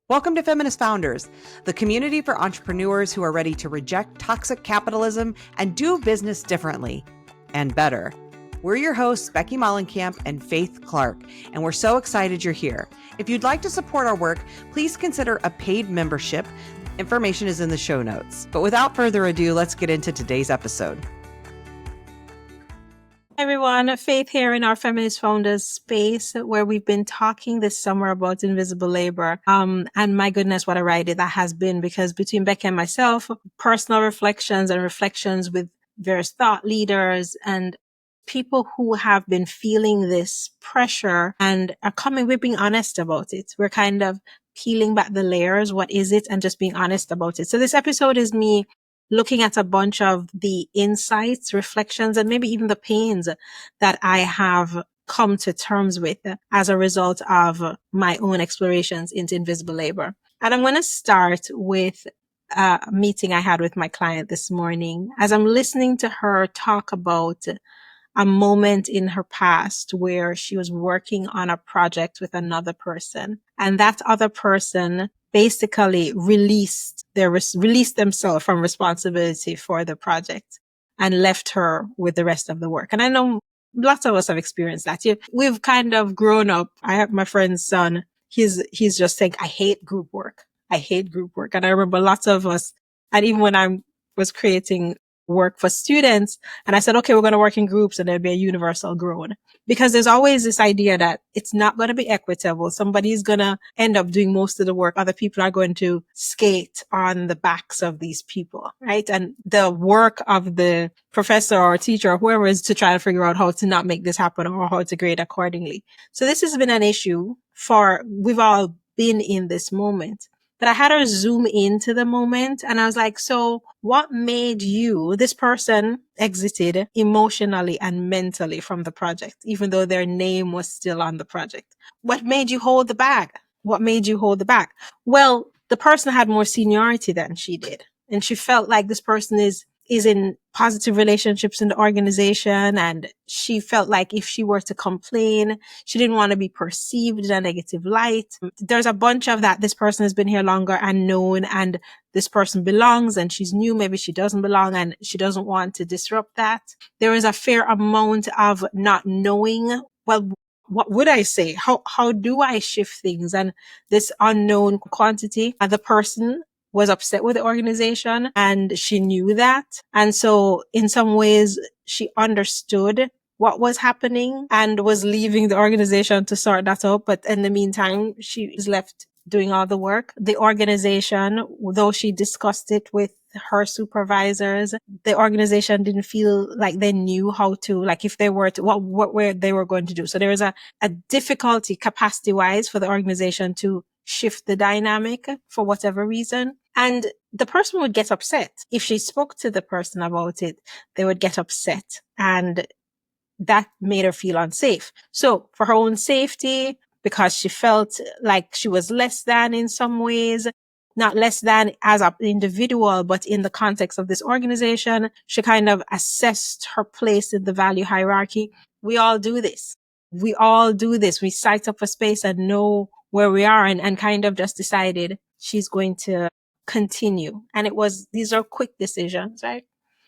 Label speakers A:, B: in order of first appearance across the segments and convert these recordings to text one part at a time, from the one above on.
A: Welcome to Feminist Founders, the community for entrepreneurs who are ready to reject toxic capitalism and do business differently and better. We're your hosts, Becky Mollenkamp and Faith Clarke, and we're so excited you're here. If you'd like to support our work, please consider a paid membership. Information is in the show notes. But without further ado, let's get into today's episode.
B: Hi everyone, Faith here in our Feminist Founders space where we've been talking this summer about invisible labor. And my goodness, what a ride that has been, because between Becky and myself, personal reflections and reflections with various thought leaders and people who have been feeling this pressure and are we're being honest about it. We're kind of peeling back the layers. What is it? And just being honest about it. So this episode is me looking at a bunch of the insights, reflections, and maybe even the pains that I have come to terms with as a result of my own explorations into invisible labor. And I'm going to start with a meeting I had with my client this morning. As I'm listening to her talk about a moment in her past where she was working on a project with another person, and that other person basically released themselves from responsibility for the project and left her with the rest of the work. And I know lots of us have experienced that. We've kind of grown up. I have my friend's son. He's just saying, I hate group work. I hate group work. And I remember lots of us, and even when I was creating work for students, and I said, okay, we're going to work in groups and there'll be a universal groan, because there's always this idea that it's not going to be equitable. Somebody's going to end up doing most of the work. Other people are going to skate on the backs of these people, right? And the work of the professor or teacher or whoever is to try to figure out how to not make this happen or how to grade accordingly. So this has been an issue we've all been in this moment. But I had her zoom into the moment and I was like, so what made you, this person exited emotionally and mentally from the project, even though their name was still on the project? What made you hold the bag? What made you hold the bag? Well, the person had more seniority than she did. And she felt like this person is in positive relationships in the organization. And she felt like if she were to complain, she didn't want to be perceived in a negative light. There's a bunch of that. This person has been here longer and known, and this person belongs, and she's new. Maybe she doesn't belong and she doesn't want to disrupt that. There is a fair amount of not knowing, well, what would I say? How do I shift things? And this unknown quantity, the person was upset with the organization and she knew that. And so in some ways she understood what was happening and was leaving the organization to sort that out. But in the meantime, she is left doing all the work. The organization, though she discussed it with her supervisors, the organization didn't feel like they knew how to, like if they were to, what they were going to do. So there was a difficulty capacity wise for the organization to shift the dynamic for whatever reason. And the person would get upset. If she spoke to the person about it, they would get upset. And that made her feel unsafe. So for her own safety, because she felt like she was less than in some ways, not less than as an individual, but in the context of this organization, she kind of assessed her place in the value hierarchy. We all do this. We all do this. We sight up a space and know where we are and kind of just decided she's going to continue. And these are quick decisions, right?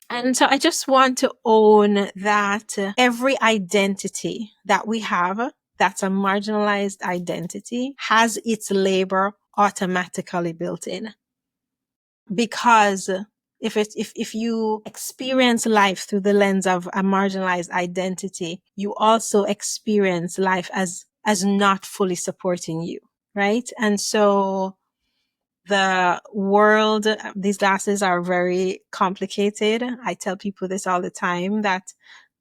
B: And so I just want to own that every identity that we have, that's a marginalized identity, has its labor automatically built in. Because if you experience life through the lens of a marginalized identity, you also experience life as not fully supporting you, right? And so the world, these glasses are very complicated. I tell people this all the time, that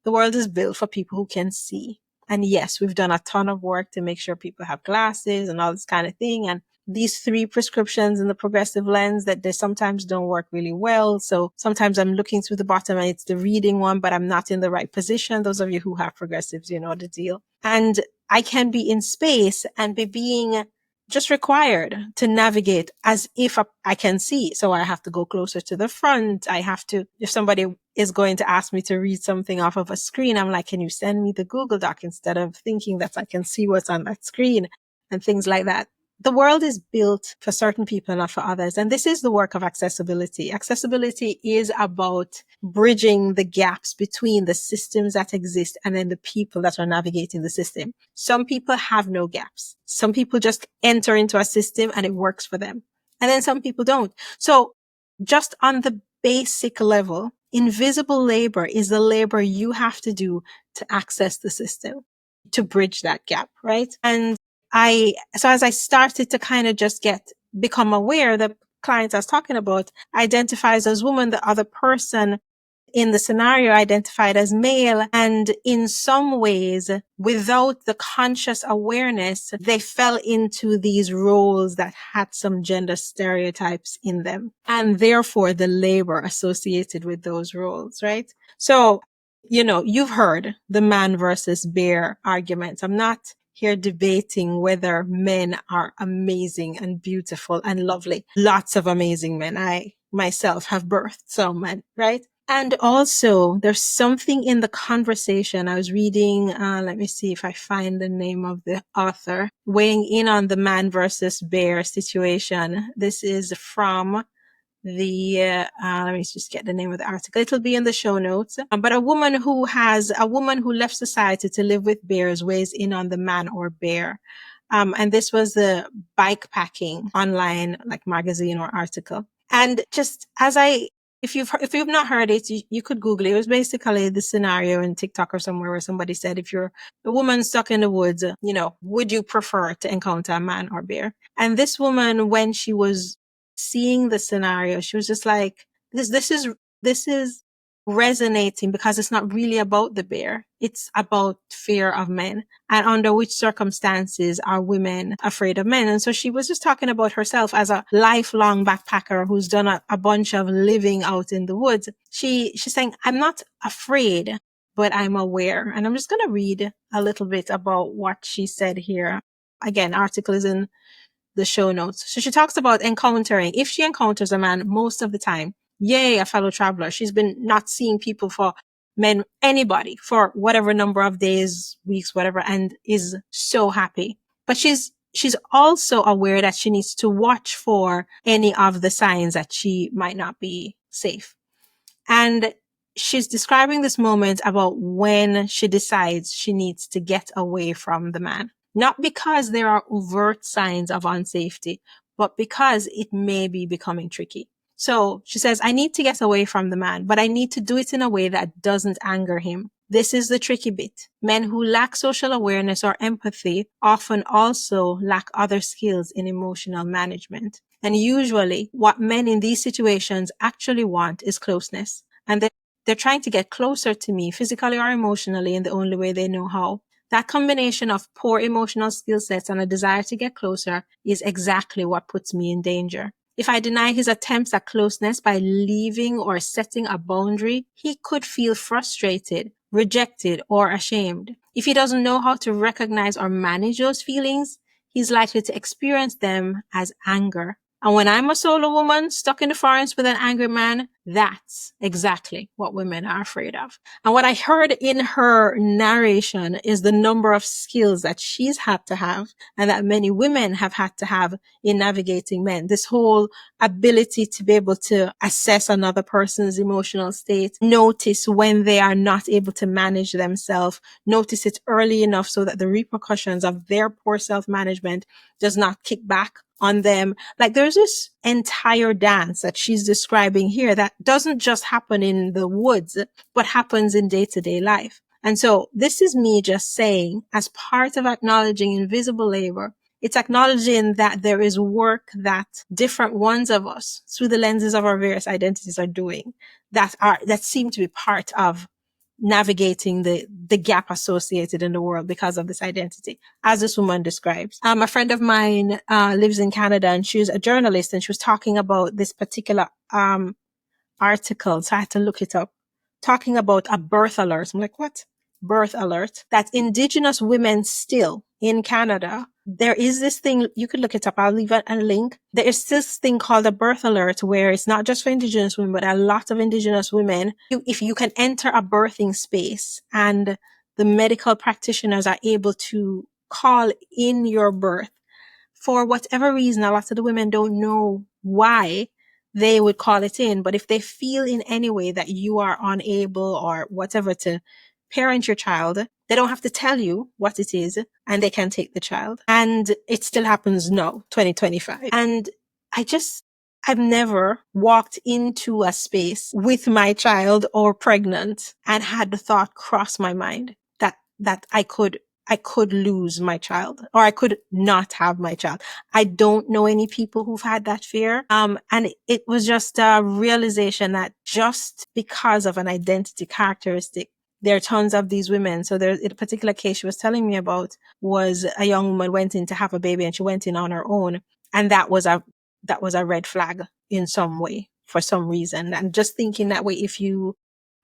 B: the world is built for people who can see. And yes, we've done a ton of work to make sure people have glasses and all this kind of thing. And these 3 prescriptions in the progressive lens, that they sometimes don't work really well. So sometimes I'm looking through the bottom and it's the reading one, but I'm not in the right position. Those of you who have progressives, you know the deal. And I can be in space and be being just required to navigate as if I can see. So I have to go closer to the front. I have to, if somebody is going to ask me to read something off of a screen, I'm like, can you send me the Google Doc, instead of thinking that I can see what's on that screen and things like that. the world is built for certain people, not for others. And this is the work of accessibility. Accessibility is about bridging the gaps between the systems that exist and then the people that are navigating the system. Some people have no gaps. Some people just enter into a system and it works for them. And then some people don't. So just on the basic level, invisible labor is the labor you have to do to access the system, to bridge that gap, right? And so as I started to kind of just become aware, the client I was talking about identifies as woman, the other person in the scenario identified as male. And in some ways, without the conscious awareness, they fell into these roles that had some gender stereotypes in them, and therefore the labor associated with those roles, right? So, you've heard the man versus bear arguments. I'm not here debating whether men are amazing and beautiful and lovely. Lots of amazing men. I myself have birthed some men, right? And also, there's something in the conversation. I was reading, let me see if I find the name of the author, weighing in on the man versus bear situation. This is from let me just get the name of the article. It'll be in the show notes. But a woman who left society to live with bears weighs in on the man or bear. And this was the bike packing online, like magazine or article. And just if you've not heard it, you could Google it. It was basically the scenario in TikTok or somewhere where somebody said, if you're a woman stuck in the woods, would you prefer to encounter a man or bear? And this woman, when she was seeing the scenario, she was just like, this is resonating, because it's not really about the bear. It's about fear of men, and under which circumstances are women afraid of men. And so she was just talking about herself as a lifelong backpacker who's done a bunch of living out in the woods. She's saying, I'm not afraid, but I'm aware. And I'm just going to read a little bit about what she said here. Again, article is in the show notes. So she talks about encountering. If she encounters a man, most of the time, yay, a fellow traveler. She's been not seeing people anybody for whatever number of days, weeks, whatever, and is so happy. But she's also aware that she needs to watch for any of the signs that she might not be safe. And she's describing this moment about when she decides she needs to get away from the man. Not because there are overt signs of unsafety, but because it may be becoming tricky. So she says, I need to get away from the man, but I need to do it in a way that doesn't anger him. This is the tricky bit. Men who lack social awareness or empathy often also lack other skills in emotional management. And usually what men in these situations actually want is closeness. And they're trying to get closer to me physically or emotionally in the only way they know how. That combination of poor emotional skill sets and a desire to get closer is exactly what puts me in danger. If I deny his attempts at closeness by leaving or setting a boundary, he could feel frustrated, rejected, or ashamed. If he doesn't know how to recognize or manage those feelings, he's likely to experience them as anger. And when I'm a solo woman stuck in the forest with an angry man, that's exactly what women are afraid of. And what I heard in her narration is the number of skills that she's had to have and that many women have had to have in navigating men. This whole ability to be able to assess another person's emotional state, notice when they are not able to manage themselves, notice it early enough so that the repercussions of their poor self-management does not kick back on them. Like, there's this entire dance that she's describing here that doesn't just happen in the woods, but happens in day-to-day life. And so this is me just saying, as part of acknowledging invisible labor, it's acknowledging that there is work that different ones of us, through the lenses of our various identities, are doing that seem to be part of navigating the gap associated in the world because of this identity, as this woman describes. A friend of mine lives in Canada, and she's a journalist, and she was talking about this particular article, so I had to look it up, talking about a birth alert. I'm like, what? Birth alert. That Indigenous women still in Canada, there is this thing, you could look it up, I'll leave a link. There is this thing called a birth alert, where it's not just for Indigenous women, but a lot of Indigenous women, if you can enter a birthing space and the medical practitioners are able to call in your birth for whatever reason, a lot of the women don't know why they would call it in. But if they feel in any way that you are unable or whatever to parent your child, they don't have to tell you what it is, and they can take the child. And it still happens now, 2025. And I've never walked into a space with my child or pregnant and had the thought cross my mind that I could lose my child or I could not have my child. I don't know any people who've had that fear. And it was just a realization that just because of an identity characteristic, there are tons of these women. So there's a particular case she was telling me about was a young woman went in to have a baby and she went in on her own. And that was a red flag in some way for some reason. And just thinking that way, if you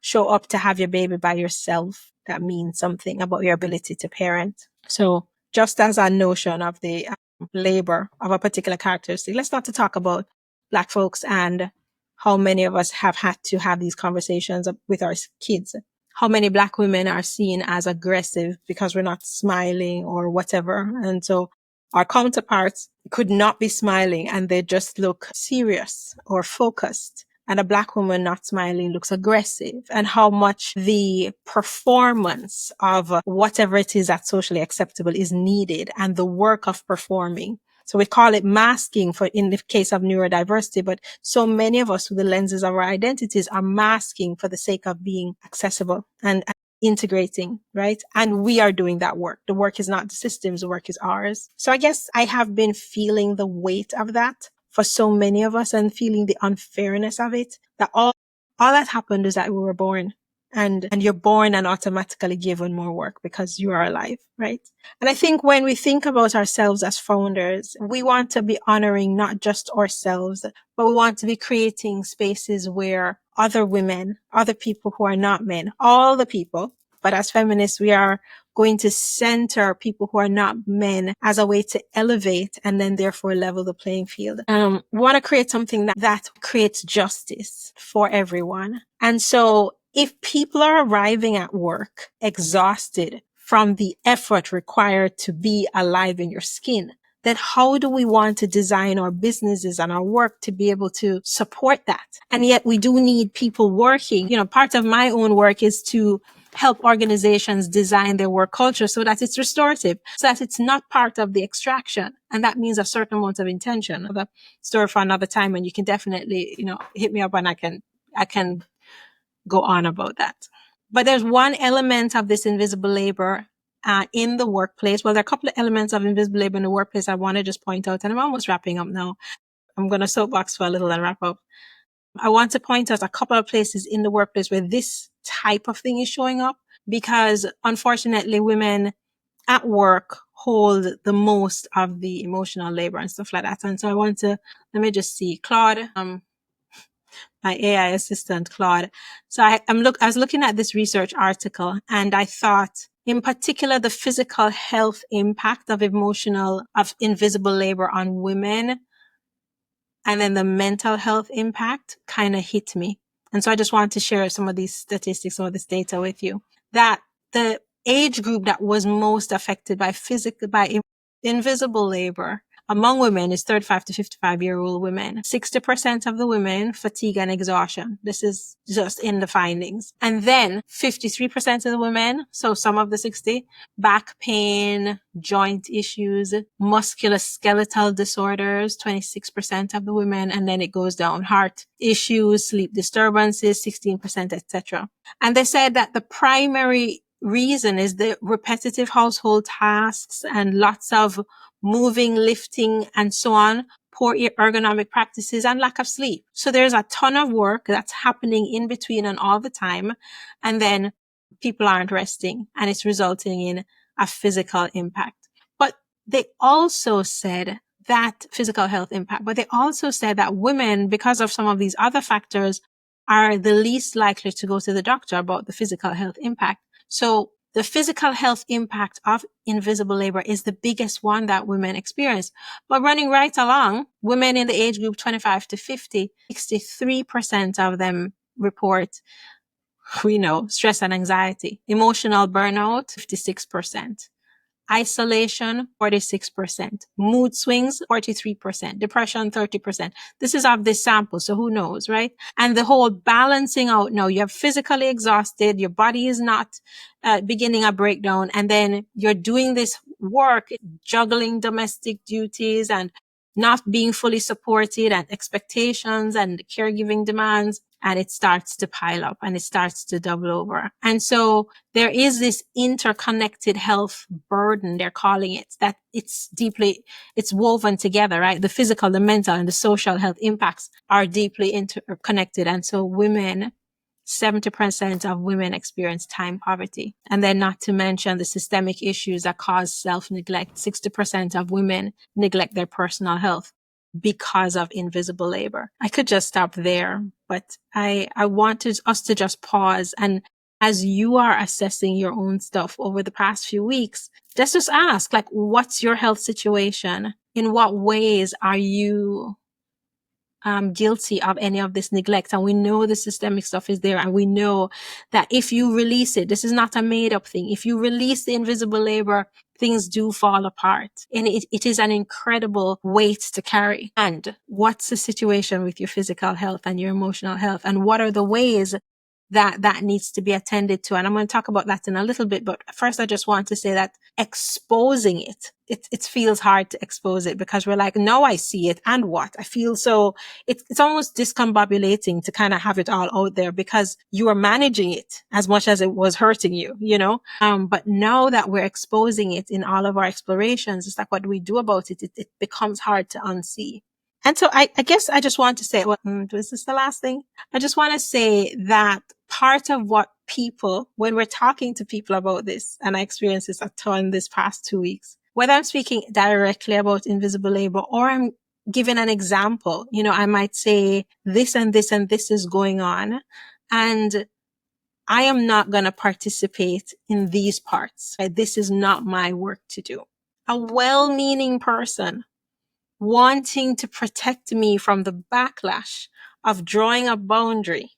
B: show up to have your baby by yourself, that means something about your ability to parent. So just as a notion of the labor of a particular characteristic, let's not to talk about Black folks and how many of us have had to have these conversations with our kids. How many Black women are seen as aggressive because we're not smiling or whatever. And so our counterparts could not be smiling and they just look serious or focused. And a Black woman not smiling looks aggressive, and how much the performance of whatever it is that's socially acceptable is needed, and the work of performing. So we call it masking for in the case of neurodiversity, but so many of us with the lenses of our identities are masking for the sake of being accessible and integrating, right? And we are doing that work. The work is not the system's, the work is ours. So I guess I have been feeling the weight of that for so many of us and feeling the unfairness of it, that all that happened is that we were born and you're born and automatically given more work because you are alive, right? And I think when we think about ourselves as founders, we want to be honoring not just ourselves, but we want to be creating spaces where other women, other people who are not men, all the people, but as feminists, we are going to center people who are not men as a way to elevate and then therefore level the playing field. We want to create something that creates justice for everyone. And so if people are arriving at work exhausted from the effort required to be alive in your skin, then how do we want to design our businesses and our work to be able to support that? And yet we do need people working. Part of my own work is to help organizations design their work culture so that it's restorative, so that it's not part of the extraction. And that means a certain amount of intention. Another story for another time, and you can definitely, hit me up and I can go on about that. But there's one element of this invisible labor in the workplace. Well, there are a couple of elements of invisible labor in the workplace I want to just point out, and I'm almost wrapping up now. I'm going to soapbox for a little and wrap up. I want to point out a couple of places in the workplace where this type of thing is showing up, because unfortunately women at work hold the most of the emotional labor and stuff like that. And so let me just see, Claude, my AI assistant, Claude. So I was looking at this research article and I thought, in particular, the physical health impact of invisible labor on women, and then the mental health impact kind of hit me. And so I just wanted to share some of these statistics, some of this data with you, that the age group that was most affected by invisible labor among women is 35 to 55-year-old women. 60% of the women, fatigue and exhaustion. This is just in the findings. And then 53% of the women, so some of the 60, back pain, joint issues, musculoskeletal disorders, 26% of the women, and then it goes down. Heart issues, sleep disturbances, 16%, etc. And they said that the primary reason is the repetitive household tasks and lots of moving, lifting, and so on, poor ergonomic practices, and lack of sleep. So there's a ton of work that's happening in between and all the time. And then people aren't resting, and it's resulting in a physical impact. But they also said that physical health impact, but they also said that women, because of some of these other factors, are the least likely to go to the doctor about the physical health impact. So the physical health impact of invisible labor is the biggest one that women experience. But running right along, women in the age group 25 to 50, 63% of them report, stress and anxiety. Emotional burnout, 56%. Isolation, 46%. Mood swings, 43%. Depression, 30%. This is of this sample, so who knows, right? And the whole balancing out now, you're physically exhausted, your body is not beginning a breakdown, and then you're doing this work, juggling domestic duties and not being fully supported and expectations and caregiving demands. And it starts to pile up and it starts to double over. And so there is this interconnected health burden, they're calling it, that it's woven together, right? The physical, the mental, and the social health impacts are deeply interconnected. And so 70% of women experience time poverty. And then not to mention the systemic issues that cause self-neglect. 60% of women neglect their personal health because of invisible labor. I could just stop there, but I wanted us to just pause. And as you are assessing your own stuff over the past few weeks, just ask, like, what's your health situation? In what ways are you guilty of any of this neglect? And we know the systemic stuff is there. And we know that if you release it, this is not a made up thing. If you release the invisible labor, things do fall apart. And it is an incredible weight to carry. And what's the situation with your physical health and your emotional health? And what are the ways that needs to be attended to? And I'm going to talk about that in a little bit. But first, I just want to say that exposing it feels hard to expose it because we're like, no, I see it. And what? I feel so, it's almost discombobulating to kind of have it all out there because you are managing it as much as it was hurting you, you know? But now that we're exposing it in all of our explorations, it's like, what do we do about it? It becomes hard to unsee. And so I guess I just want to say, is this the last thing? I just want to say that part of what people, when we're talking to people about this, and I experienced this a ton this past 2 weeks, whether I'm speaking directly about invisible labor or I'm giving an example, you know, I might say this and this and this is going on, and I am not going to participate in these parts. Right? This is not my work to do. A well-meaning person wanting to protect me from the backlash of drawing a boundary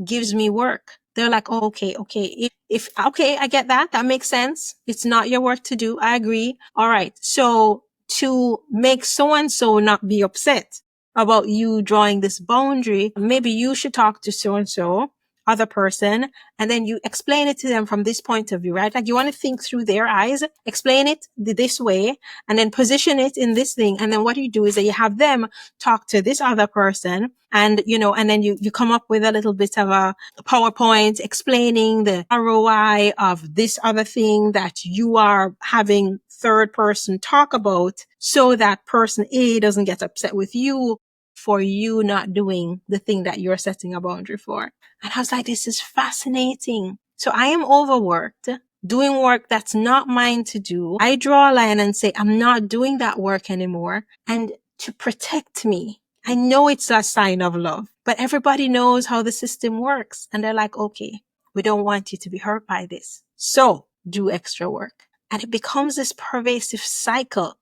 B: gives me work. They're like, oh, okay. Okay, I get that. That makes sense. It's not your work to do. I agree. All right. So to make so-and-so not be upset about you drawing this boundary, maybe you should talk to so-and-so other person, and then you explain it to them from this point of view, right? Like you want to think through their eyes, explain it this way, and then position it in this thing. And then what you do is that you have them talk to this other person, and, you know, and then you come up with a little bit of a PowerPoint explaining the ROI of this other thing that you are having third person talk about so that person A doesn't get upset with you for you not doing the thing that you're setting a boundary for. And I was like, this is fascinating. So I am overworked, doing work that's not mine to do. I draw a line and say, I'm not doing that work anymore. And to protect me, I know it's a sign of love, but everybody knows how the system works. And they're like, okay, we don't want you to be hurt by this. So do extra work. And it becomes this pervasive cycle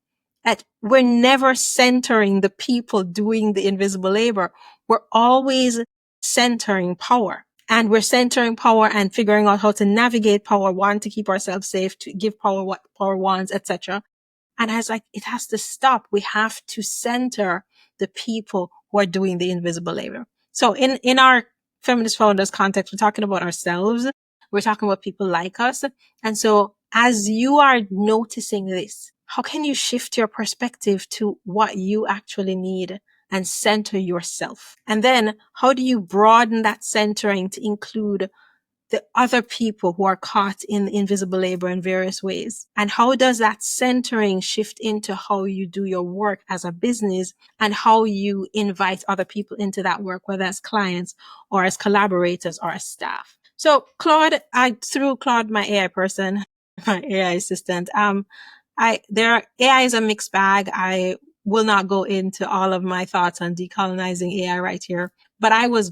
B: that we're never centering the people doing the invisible labor. We're always centering power. And we're centering power and figuring out how to navigate power, one, to keep ourselves safe, to give power what power wants, etc. And I was like, it has to stop. We have to center the people who are doing the invisible labor. So in our feminist founders context, we're talking about ourselves. We're talking about people like us. And so as you are noticing this, how can you shift your perspective to what you actually need and center yourself? And then how do you broaden that centering to include the other people who are caught in invisible labor in various ways? And how does that centering shift into how you do your work as a business and how you invite other people into that work, whether as clients or as collaborators or as staff? So Claude, through Claude, my AI person, my AI assistant, AI is a mixed bag. I will not go into all of my thoughts on decolonizing AI right here, but I was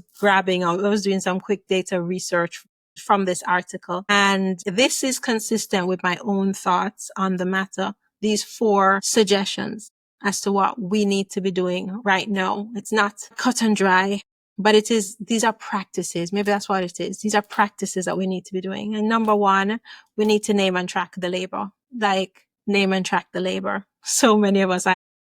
B: doing some quick data research from this article. And this is consistent with my own thoughts on the matter. These 4 suggestions as to what we need to be doing right now. It's not cut and dry, but these are practices. Maybe that's what it is. These are practices that we need to be doing. And number 1, we need to name and track the labor. like name and track the labor. So many of us,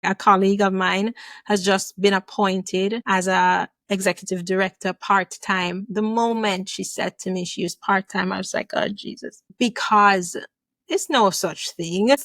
B: a colleague of mine has just been appointed as a executive director part-time. The moment she said to me she used part-time, I was like, oh, Jesus, because it's no such thing.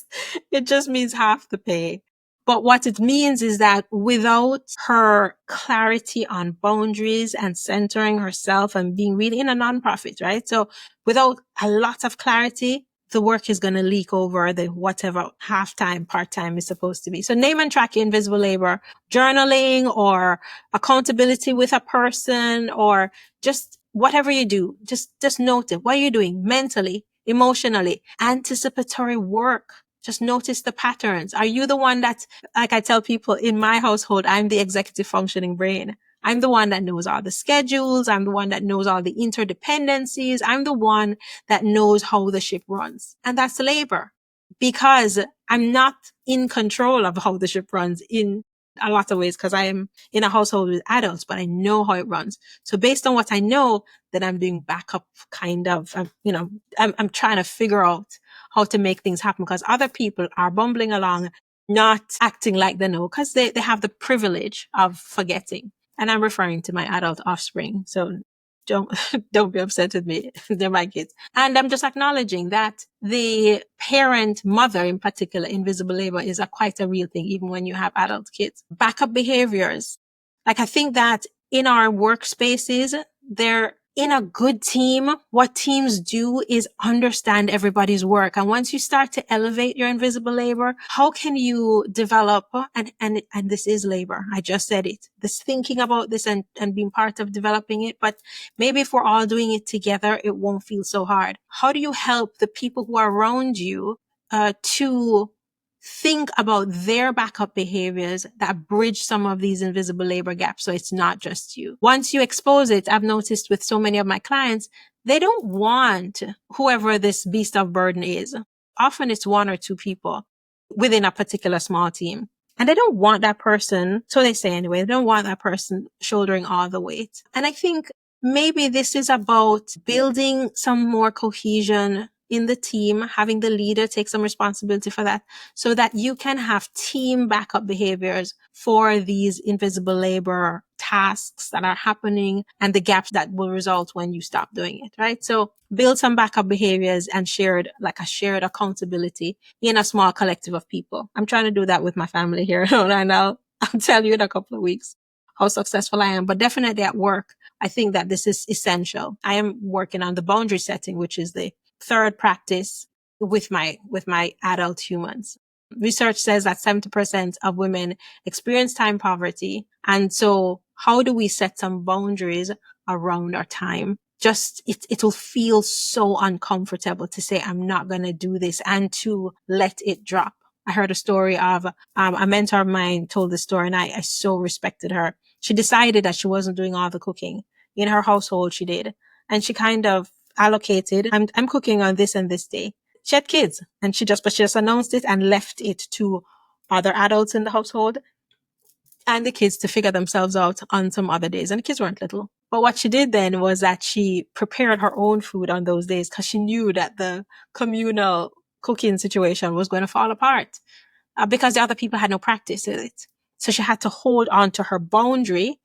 B: It just means half the pay. But what it means is that without her clarity on boundaries and centering herself and being really in a nonprofit, right? So without a lot of clarity, the work is going to leak over the whatever half-time, part-time is supposed to be. So name and track invisible labor, journaling or accountability with a person or just whatever you do, just note it. What are you doing mentally, emotionally, anticipatory work? Just notice the patterns. Are you the one that, like I tell people in my household, I'm the executive functioning brain. I'm the one that knows all the schedules. I'm the one that knows all the interdependencies. I'm the one that knows how the ship runs. And that's labor because I'm not in control of how the ship runs in a lot of ways because I am in a household with adults, but I know how it runs. So based on what I know, then I'm doing backup kind of, I'm trying to figure out how to make things happen because other people are bumbling along, not acting like they know because they have the privilege of forgetting. And I'm referring to my adult offspring. So don't, don't be upset with me. They're my kids. And I'm just acknowledging that the parent, mother in particular, invisible labor is quite a real thing, even when you have adult kids. Backup behaviors. Like I think that in our workspaces, they're in a good team, what teams do is understand everybody's work. And once you start to elevate your invisible labor, how can you develop, and this is labor. I just said it, this thinking about this and being part of developing it. But maybe if we're all doing it together, it won't feel so hard. How do you help the people who are around you, to think about their backup behaviors that bridge some of these invisible labor gaps so it's not just you. Once you expose it, I've noticed with so many of my clients, they don't want whoever this beast of burden is. Often it's one or two people within a particular small team. And they don't want that person, so they say anyway, they don't want that person shouldering all the weight. And I think maybe this is about building some more cohesion in the team, having the leader take some responsibility for that so that you can have team backup behaviors for these invisible labor tasks that are happening and the gaps that will result when you stop doing it, right? So build some backup behaviors and shared accountability in a small collective of people. I'm trying to do that with my family here. And I'll tell you in a couple of weeks how successful I am, but definitely at work. I think that this is essential. I am working on the boundary setting, which is the third practice with my adult humans. Research says that 70% of women experience time poverty. And so how do we set some boundaries around our time? Just, it will feel so uncomfortable to say, I'm not going to do this and to let it drop. I heard a story of a mentor of mine told the story and I so respected her. She decided that she wasn't doing all the cooking in her household. She did. And she kind of allocated, I'm cooking on this and this day. She had kids and she just announced it and left it to other adults in the household and the kids to figure themselves out on some other days. And the kids weren't little. But what she did then was that she prepared her own food on those days because she knew that the communal cooking situation was going to fall apart because the other people had no practice with it. So she had to hold on to her boundary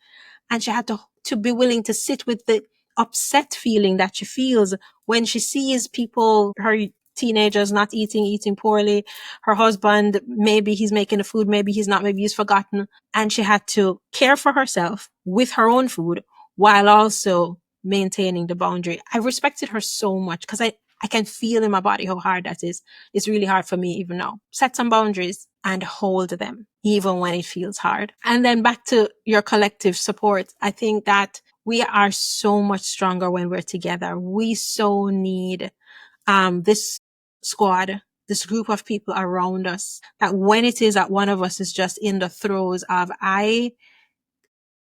B: and she had to be willing to sit with the upset feeling that she feels when she sees people, her teenagers not eating poorly. Her husband, maybe he's making the food, maybe he's not, maybe he's forgotten. And she had to care for herself with her own food while also maintaining the boundary. I respected her so much because I can feel in my body how hard that is. It's really hard for me even now. Set some boundaries and hold them even when it feels hard. And then back to your collective support. I think that we are so much stronger when we're together. We so need this squad, this group of people around us, that when it is that one of us is just in the throes of, I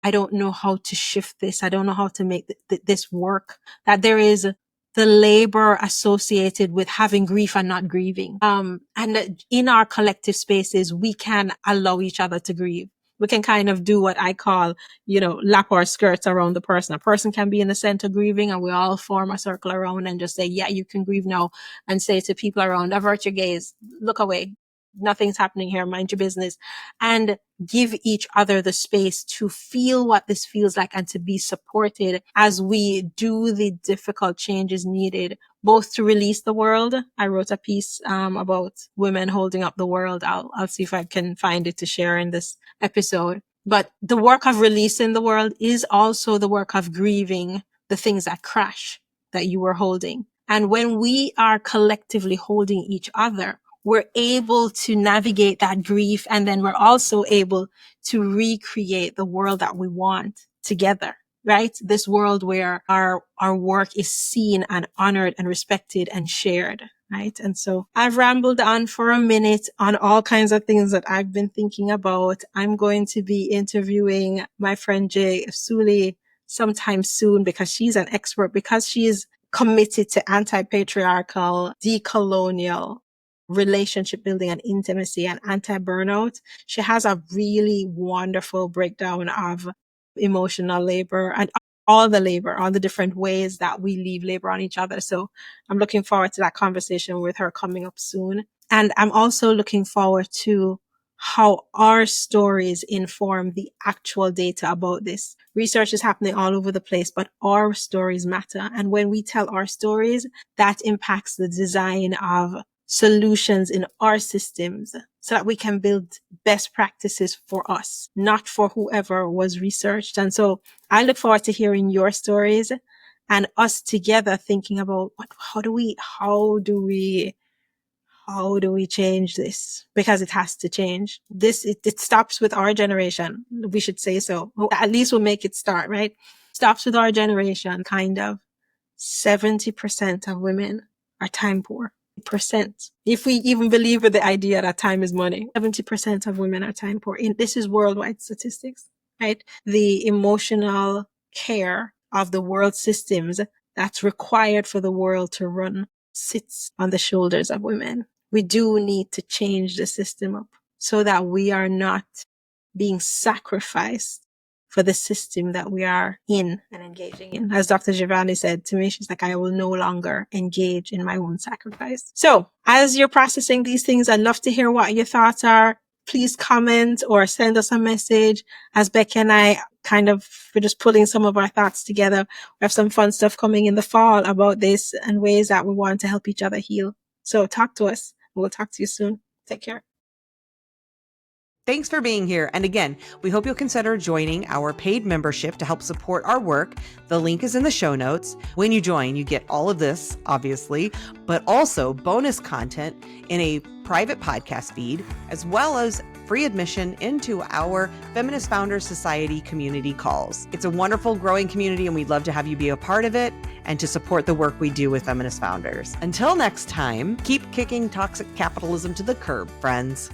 B: don't know how to shift this. I don't know how to make this work. That there is the labor associated with having grief and not grieving. And in our collective spaces, we can allow each other to grieve. We can kind of do what I call, lap our skirts around the person. A person can be in the center grieving, and we all form a circle around and just say, yeah, you can grieve now, and say to people around, avert your gaze, look away. Nothing's happening here. Mind your business. And give each other the space to feel what this feels like and to be supported as we do the difficult changes needed, both to release the world. I wrote a piece about women holding up the world. I'll see if I can find it to share in this episode. But the work of releasing the world is also the work of grieving the things that crash that you were holding. And when we are collectively holding each other, we're able to navigate that grief. And then we're also able to recreate the world that we want together, right? This world where our work is seen and honored and respected and shared, right? And so I've rambled on for a minute on all kinds of things that I've been thinking about. I'm going to be interviewing my friend Jay Suli sometime soon because she's an expert, because she is committed to anti-patriarchal, decolonial relationship building and intimacy and anti-burnout. She has a really wonderful breakdown of emotional labor and all the different ways that we leave labor on each other. So I'm looking forward to that conversation with her coming up soon. And I'm also looking forward to how our stories inform the actual data about this. Research is happening all over the place, but our stories matter. And when we tell our stories, that impacts the design of solutions in our systems so that we can build best practices for us, not for whoever was researched. And so I look forward to hearing your stories and us together thinking about how do we change this? Because it has to change. It stops with our generation. We should say so. At least we'll make it start, right? Stops with our generation, kind of. 70% of women are time poor. Percent. If we even believe in the idea that time is money, 70% of women are time poor. This is worldwide statistics, right? The emotional care of the world systems that's required for the world to run sits on the shoulders of women. We do need to change the system up so that we are not being sacrificed for the system that we are in and engaging in. As Dr. Giovanni said to me, she's like, I will no longer engage in my own sacrifice. So as you're processing these things, I'd love to hear what your thoughts are. Please comment or send us a message. As Becky and I we're just pulling some of our thoughts together. We have some fun stuff coming in the fall about this and ways that we want to help each other heal. So talk to us. We'll talk to you soon. Take care.
A: Thanks for being here. And again, we hope you'll consider joining our paid membership to help support our work. The link is in the show notes. When you join, you get all of this, obviously, but also bonus content in a private podcast feed, as well as free admission into our Feminist Founders Society community calls. It's a wonderful growing community, and we'd love to have you be a part of it and to support the work we do with Feminist Founders. Until next time, keep kicking toxic capitalism to the curb, friends.